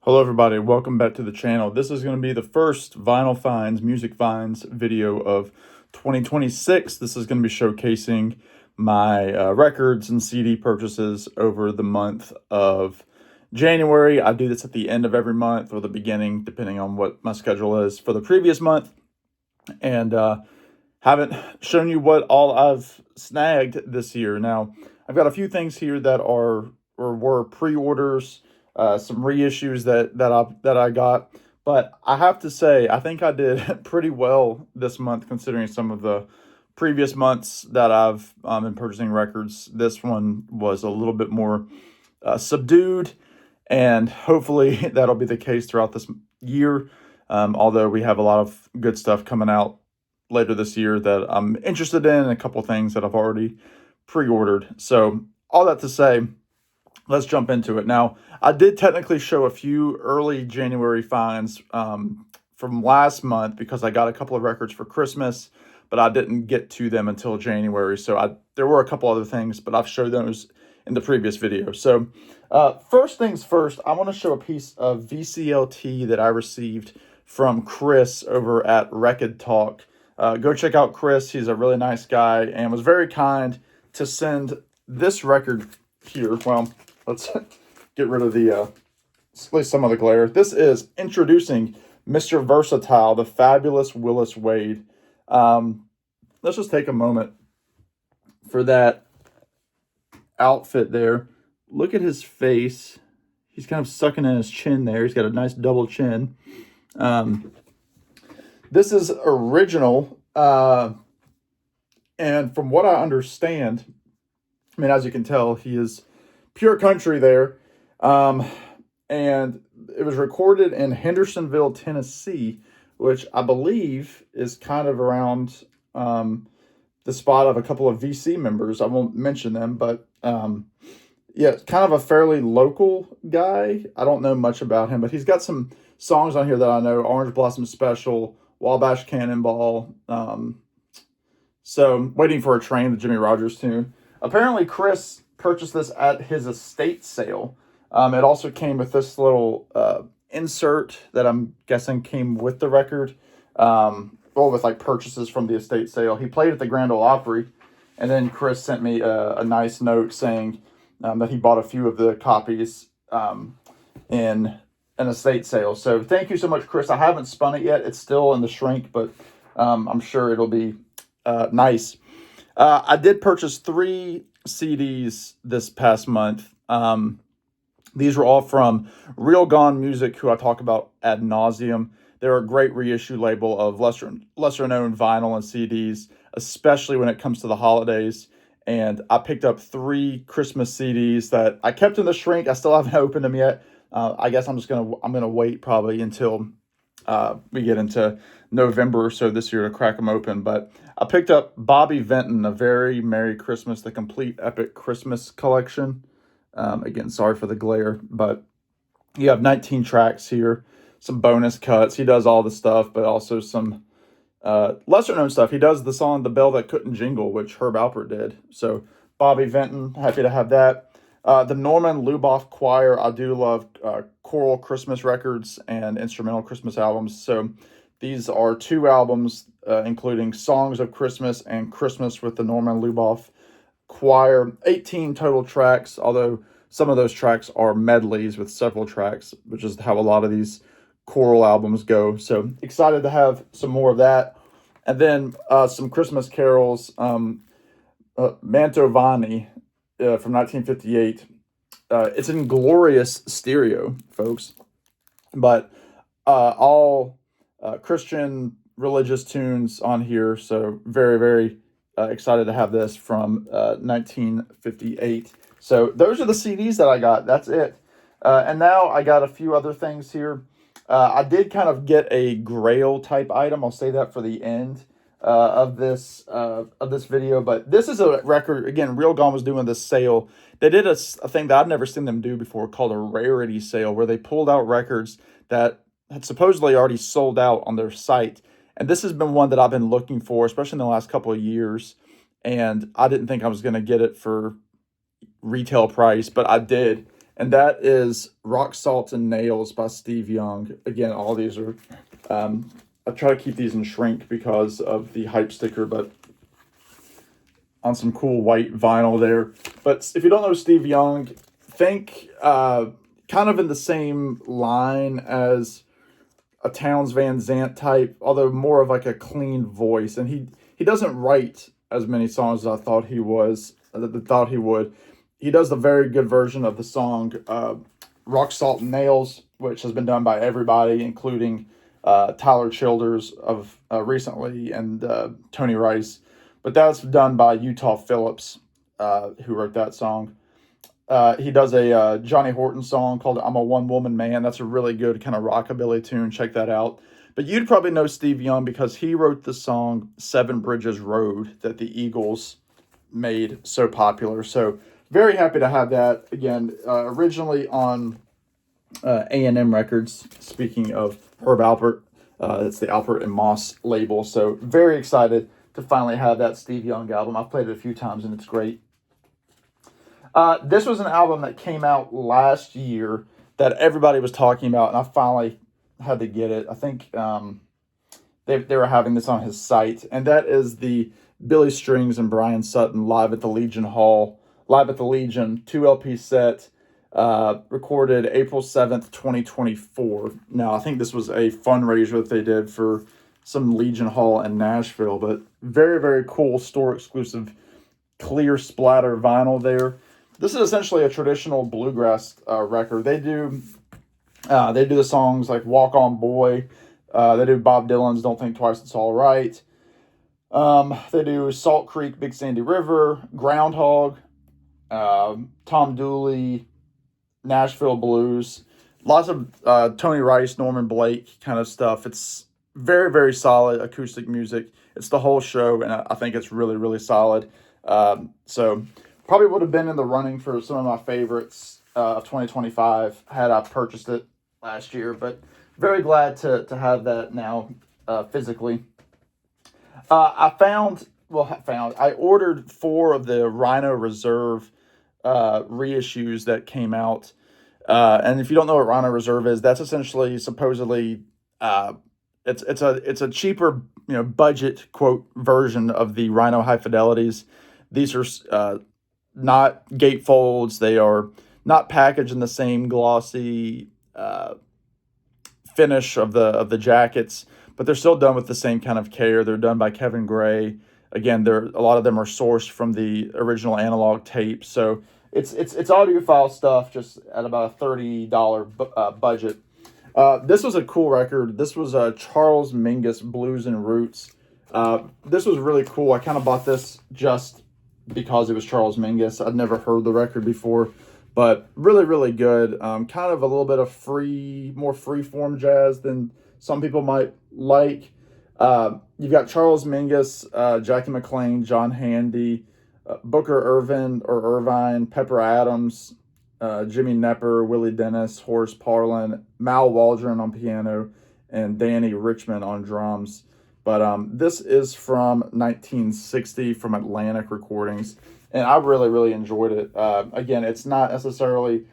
Hello everybody, welcome back to the channel. This is going to be the first vinyl finds, music finds video of 2026. This is going to be showcasing my records and CD purchases over the month of January. I do this at the end of every month or the beginning, depending on what my schedule is for the previous month. And haven't shown you what all I've snagged this year. Now, I've got a few things here that are or were pre-orders, some reissues that I got, but I have to say I think I did pretty well this month considering some of the previous months that I've been purchasing records. This one was a little bit more subdued, and hopefully that'll be the case throughout this year. Although we have a lot of good stuff coming out later this year that I'm interested in, and a couple things that I've already pre-ordered. So all that to say, let's jump into it. Now, I did technically show a few early January finds from last month because I got a couple of records for Christmas, but I didn't get to them until January. So there were a couple other things, but I've showed those in the previous video. So first things first, I want to show a piece of VCLT that I received from Chris over at Record Talk. Go check out Chris. He's a really nice guy and was very kind to send this record here. Well, let's get rid of the, at least some of the glare. This is introducing Mr. Versatile, the fabulous Willis Wade. Let's just take a moment for that outfit there. Look at his face. He's kind of sucking in his chin there. He's got a nice double chin. This is original, and from what I understand, I mean, as you can tell, he is pure country there, and it was recorded in Hendersonville, Tennessee, which I believe is kind of around the spot of a couple of VC members. I won't mention them, but yeah, kind of a fairly local guy. I don't know much about him, but he's got some songs on here that I know: Orange Blossom Special, Wabash Cannonball. So Waiting for a Train, the Jimmy Rogers tune. Apparently, Chris purchased this at his estate sale. It also came with this little insert that I'm guessing came with the record. Well, with like purchases from the estate sale. He played at the Grand Ole Opry, and then Chris sent me a nice note saying that he bought a few of the copies in an estate sale. So thank you so much, Chris. I haven't spun it yet. It's still in the shrink, but I'm sure it'll be nice. I did purchase 3 CDs this past month. These were all from Real Gone Music, who I talk about ad nauseum. They're a great reissue label of lesser known vinyl and CDs, especially when it comes to the holidays. And I picked up 3 Christmas CDs that I kept in the shrink. I still haven't opened them yet. I guess I'm gonna wait probably until we get into November or so this year to crack them open. But I picked up Bobby Vinton, A Very Merry Christmas, the complete epic Christmas collection. Again, sorry for the glare, but you have 19 tracks here, some bonus cuts. He does all the stuff, but also some lesser known stuff. He does the song The Bell That Couldn't Jingle, which Herb Alpert did. So Bobby Vinton, happy to have that. The Norman Luboff Choir, I do love choral Christmas records and instrumental Christmas albums. So these are 2 albums, including Songs of Christmas and Christmas with the Norman Luboff Choir. 18 total tracks, although some of those tracks are medleys with several tracks, which is how a lot of these choral albums go. So excited to have some more of that. And then some Christmas carols, Mantovani, from 1958. It's in glorious stereo, folks, but all Christian religious tunes on here. So very, very excited to have this from 1958. So those are the CDs that I got. That's it. And now I got a few other things here. I did kind of get a grail type item. I'll say that for the end of this video, but this is a record. Again, Real Gone was doing this sale. They did a thing that I've never seen them do before called a rarity sale, where they pulled out records that had supposedly already sold out on their site. And this has been one that I've been looking for, especially in the last couple of years. And I didn't think I was going to get it for retail price, but I did. and that is Rock Salt and Nails by Steve Young. Again, all these are, I try to keep these in shrink because of the hype sticker, but on some cool white vinyl there. But if you don't know Steve Young, think kind of in the same line as a Townes Van Zandt type, although more of like a clean voice. And he doesn't write as many songs as I thought he would. He does the very good version of the song Rock Salt and Nails, which has been done by everybody, including Tyler Childers of recently and Tony Rice. But that's done by Utah Phillips, who wrote that song. He does a Johnny Horton song called I'm a One-Woman Man. That's a really good kind of rockabilly tune. Check that out. But you'd probably know Steve Young because he wrote the song Seven Bridges Road that the Eagles made so popular. So very happy to have that. Again, originally on A&M Records, speaking of Herb Alpert, it's the Alpert and Moss label. So very excited to finally have that Steve Young album. I've played it a few times and it's great. This was an album that came out last year that everybody was talking about, and I finally had to get it. I think they were having this on his site, and that is the Billy Strings and Brian Sutton Live at the Legion 2 LP set, recorded April 7th, 2024. Now, I think this was a fundraiser that they did for some Legion Hall in Nashville, but very, very cool store exclusive clear splatter vinyl there. This is essentially a traditional bluegrass record. They do the songs like Walk On Boy. They do Bob Dylan's Don't Think Twice, It's All Right. They do Salt Creek, Big Sandy River, Groundhog, Tom Dooley, Nashville Blues. Lots of Tony Rice, Norman Blake kind of stuff. It's very, very solid acoustic music. It's the whole show, and I think it's really, really solid. So probably would have been in the running for some of my favorites of 2025 had I purchased it last year, but very glad to have that now physically. I ordered 4 of the Rhino Reserve reissues that came out. And if you don't know what Rhino Reserve is, that's essentially supposedly it's a cheaper, budget quote version of the Rhino High Fidelities. These are not gatefolds. They are not packaged in the same glossy finish of the jackets, but they're still done with the same kind of care. They're done by Kevin Gray. Again, a lot of them are sourced from the original analog tape. So it's audiophile stuff, just at about a $30 budget. This was a cool record. This was Charles Mingus Blues and Roots. This was really cool. I kind of bought this just because it was Charles Mingus. I'd never heard the record before, but really, really good. Kind of a little bit of more free-form jazz than some people might like. You've got Charles Mingus, Jackie McLean, John Handy, Booker Irvine, Pepper Adams, Jimmy Nepper, Willie Dennis, Horace Parlin, Mal Waldron on piano, and Danny Richmond on drums. But this is from 1960 from Atlantic Recordings, and I really, really enjoyed it. Again, it's not necessarily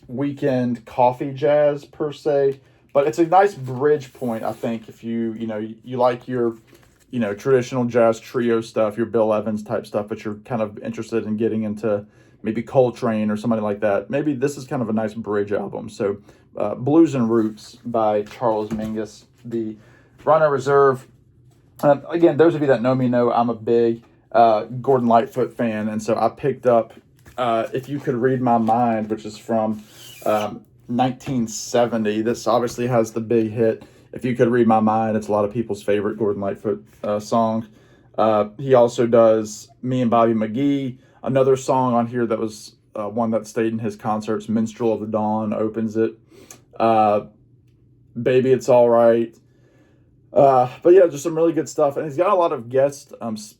weekend coffee jazz per se, but it's a nice bridge point, I think, if you like your traditional jazz trio stuff, your Bill Evans type stuff, but you're kind of interested in getting into maybe Coltrane or somebody like that. Maybe this is kind of a nice bridge album. So Blues and Roots by Charles Mingus, the Rhino Reserve. Again, those of you that know me know I'm a big Gordon Lightfoot fan, and so I picked up If You Could Read My Mind, which is from 1970. This obviously has the big hit, If You Could Read My Mind. It's a lot of people's favorite Gordon Lightfoot song. He also does Me and Bobby McGee. Another song on here that was one that stayed in his concerts, Minstrel of the Dawn, opens it. Baby, It's All Right. But yeah, just some really good stuff. And he's got a lot of guest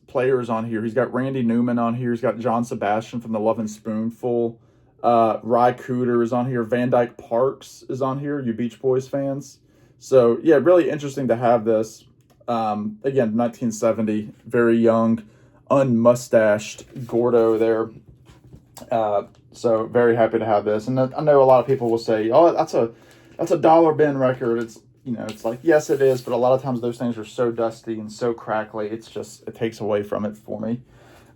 players on here. He's got Randy Newman on here. He's got John Sebastian from the Lovin' Spoonful. Ry Cooder is on here. Van Dyke Parks is on here, you Beach Boys fans. So yeah, really interesting to have this. Again, 1970, very young, unmustached Gordo there. So very happy to have this. And I know a lot of people will say, "Oh, that's a dollar bin record." It's, it's like, yes, it is, but a lot of times those things are so dusty and so crackly. It takes away from it for me.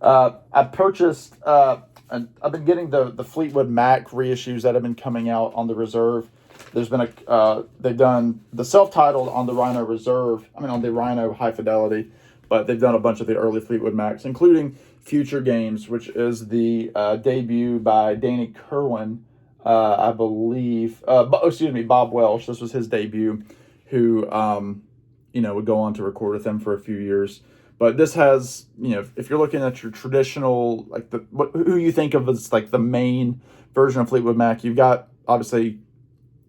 I purchased. And I've been getting the Fleetwood Mac reissues that have been coming out on the Reserve. There's been they've done the self-titled on the Rhino Reserve. I mean, on the Rhino High Fidelity, but they've done a bunch of the early Fleetwood Macs, including Future Games, which is the debut by Danny Kerwin, I believe. Excuse me, Bob Welsh. This was his debut, who would go on to record with them for a few years. But this has, if you're looking at your traditional, like who you think of as like the main version of Fleetwood Mac, you've got obviously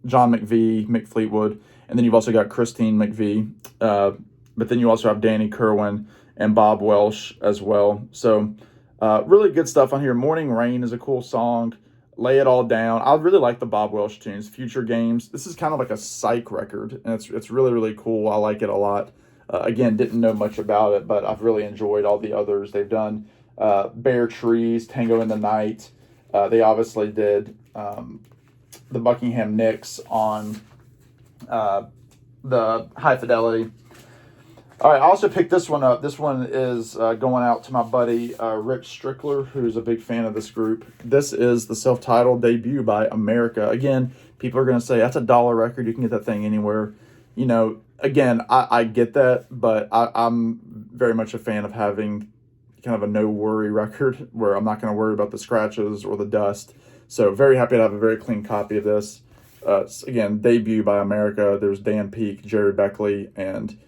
John McVie, Mick Fleetwood, and then you've also got Christine McVie. But then you also have Danny Kerwin and Bob Welsh as well. So really good stuff on here. Morning Rain is a cool song. Lay It All Down. I really like the Bob Welsh tunes. Future Games. This is kind of like a psych record, and it's really, really cool. I like it a lot. Again, didn't know much about it, but I've really enjoyed all the others they've done. Bare Trees, Tango in the Night. They obviously did the Buckingham Nicks on the High Fidelity. All right, I also picked this one up. This one is going out to my buddy Rich Strickler, who's a big fan of this group. This is the self-titled debut by America. Again, people are going to say, that's a dollar record. You can get that thing anywhere. Again, I get that, but I'm very much a fan of having kind of a no-worry record where I'm not going to worry about the scratches or the dust. So very happy to have a very clean copy of this. Again, debut by America. There's Dan Peake, Jerry Beckley, and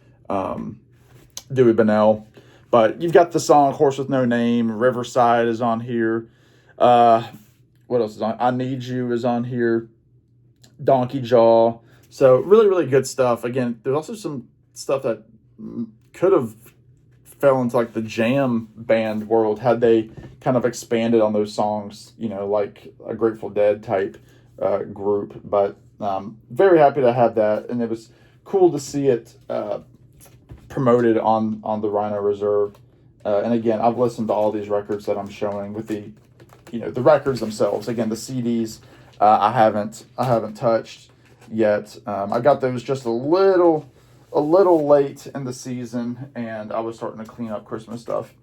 Dewey Bunnell. But you've got the song Horse with No Name. Riverside is on here. What else is on? I Need You is on here. Donkey Jaw. So really, really good stuff. Again, there's also some stuff that could have fell into like the jam band world had they kind of expanded on those songs, like a Grateful Dead type group. But very happy to have that. And it was cool to see it promoted on the Rhino Reserve. And again, I've listened to all these records that I'm showing with the records themselves. Again, the CDs I haven't touched yet. I got those just a little late in the season, and I was starting to clean up Christmas stuff.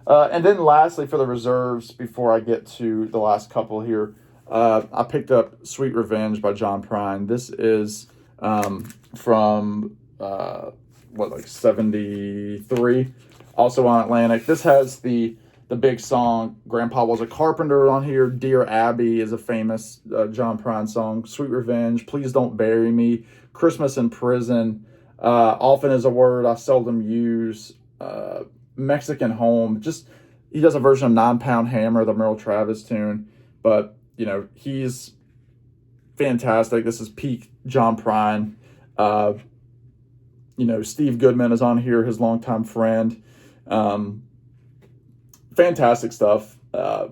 And then lastly, for the reserves, before I get to the last couple here, I picked up Sweet Revenge by John Prine. This is from 73, also on Atlantic. This has the big song Grandpa Was a Carpenter on here. Dear Abby is a famous John Prine song. Sweet Revenge, Please Don't Bury Me, Christmas in Prison, Often Is a Word I Seldom Use, Mexican Home. Just, he does a version of 9 Pound Hammer, the Merle Travis tune. But, he's fantastic. This is peak John Prine. Steve Goodman is on here, his longtime friend. Fantastic stuff. I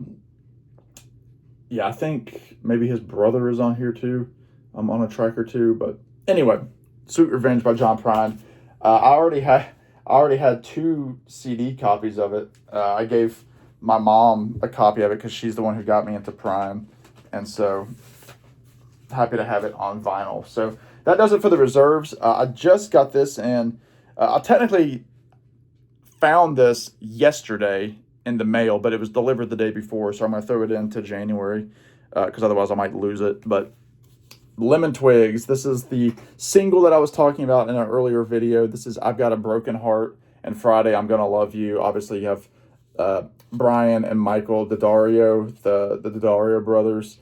think maybe his brother is on here too. I'm on a track or two, but anyway, Sweet Revenge by John Prine. I already had 2 CD copies of it. I gave my mom a copy of it because she's the one who got me into Prine, and so happy to have it on vinyl. So that does it for the reserves. I just got this, and I technically found this yesterday in the mail, but it was delivered the day before, so I'm going to throw it into January because otherwise I might lose it. But Lemon Twigs, this is the single that I was talking about in an earlier video. This is I've Got a Broken Heart and Friday I'm Gonna Love You. Obviously you have Brian and Michael Daddario, the Daddario brothers,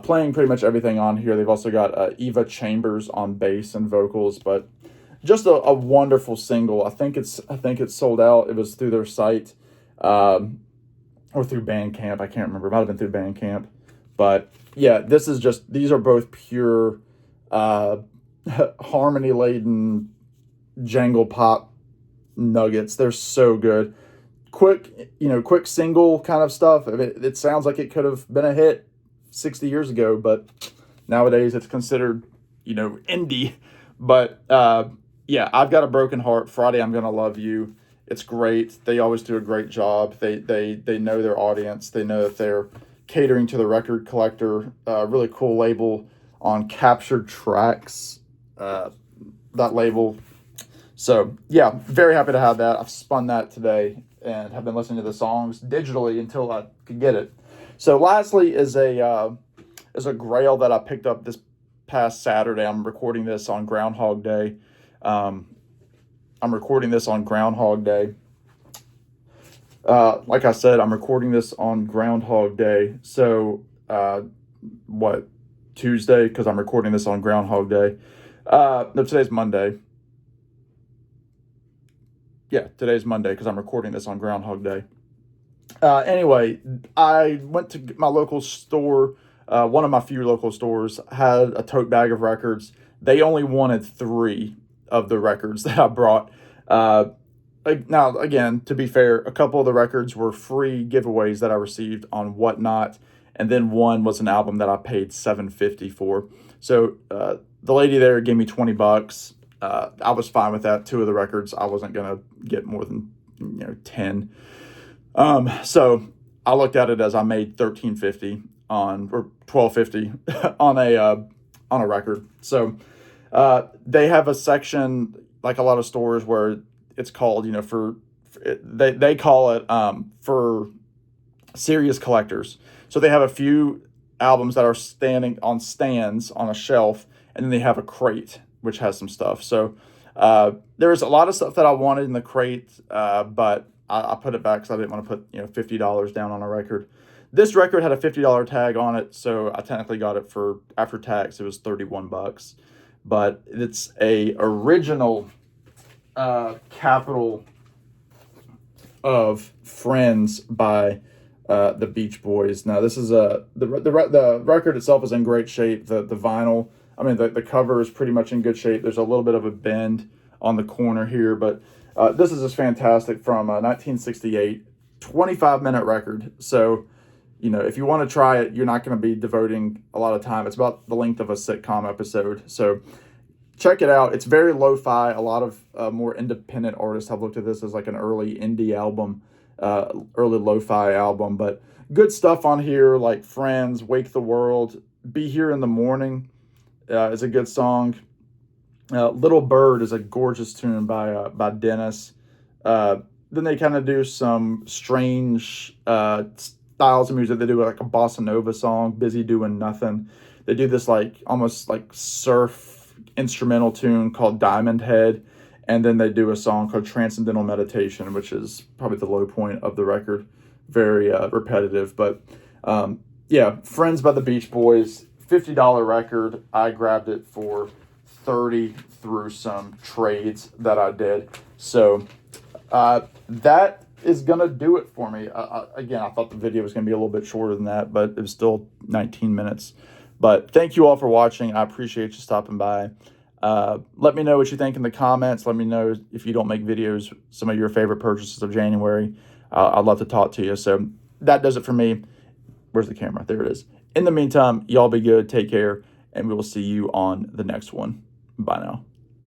playing pretty much everything on here. They've also got Eva Chambers on bass and vocals, but just a wonderful single. I think it's sold out. It was through their site, or through Bandcamp. I can't remember. It might have been through Bandcamp. But yeah, these are both pure harmony laden jangle pop nuggets. They're so good. Quick single kind of stuff. It sounds like it could have been a hit 60 years ago, but nowadays it's considered indie. But I've Got a Broken Heart, Friday I'm Gonna Love You. It's great. They always do a great job. They know their audience. They know that they're catering to the record collector. Really cool label on Captured Tracks, that label. So yeah, very happy to have that. I've spun that today and have been listening to the songs digitally until I could get it. So lastly is a grail that I picked up this past Saturday. I'm recording this on Groundhog Day. Like I said, I'm recording this on Groundhog Day. So, Tuesday? Because I'm recording this on Groundhog Day. No, today's Monday. Yeah, today's Monday because I'm recording this on Groundhog Day. Anyway, I went to my local store. One of my few local stores had a tote bag of records. They only wanted 3 of the records that I brought. Now, again, to be fair, a couple of the records were free giveaways that I received on Whatnot, and then one was an album that I paid $7.50 for. So the lady there gave me $20. I was fine with that. 2 of the records, I wasn't gonna get more than 10. So I looked at it as I made $13.50 or $12.50 on a record. So they have a section, like a lot of stores, where it's called, they call it for serious collectors. So they have a few albums that are standing on stands on a shelf, and then they have a crate which has some stuff. So there's a lot of stuff that I wanted in the crate, but I put it back because I didn't want to put $50 down on a record. This record had a $50 tag on it, so I technically got it for, after tax, it was $31. But it's a original Capital of Friends by the Beach Boys. Now this is the record itself is in great shape. The vinyl, the cover is pretty much in good shape. There's a little bit of a bend on the corner here, but this is just fantastic, from 1968, 25-minute record. So if you want to try it, you're not going to be devoting a lot of time. It's about the length of a sitcom episode. So check it out. It's very lo-fi. A lot of more independent artists have looked at this as like an early indie album, early lo-fi album. But good stuff on here, like Friends, Wake the World, Be Here in the Morning is a good song. Little Bird is a gorgeous tune by Dennis. Then they kind of do some strange styles of music. They do like a bossa nova song, Busy Doing Nothing. They do this almost like surf instrumental tune called Diamond Head, and then they do a song called Transcendental Meditation, which is probably the low point of the record. Very repetitive, but yeah, Friends by the Beach Boys, $50 record. I grabbed it for $30 through some trades that I did. So that is gonna do it for me. Again, I thought the video was gonna be a little bit shorter than that, but it was still 19 minutes. But thank you all for watching. I appreciate you stopping by. Let me know what you think in the comments. Let me know if you don't make videos, some of your favorite purchases of January. I'd love to talk to you. So that does it for me. Where's the camera? There it is. In the meantime, y'all be good. Take care. And we will see you on the next one. Bye now.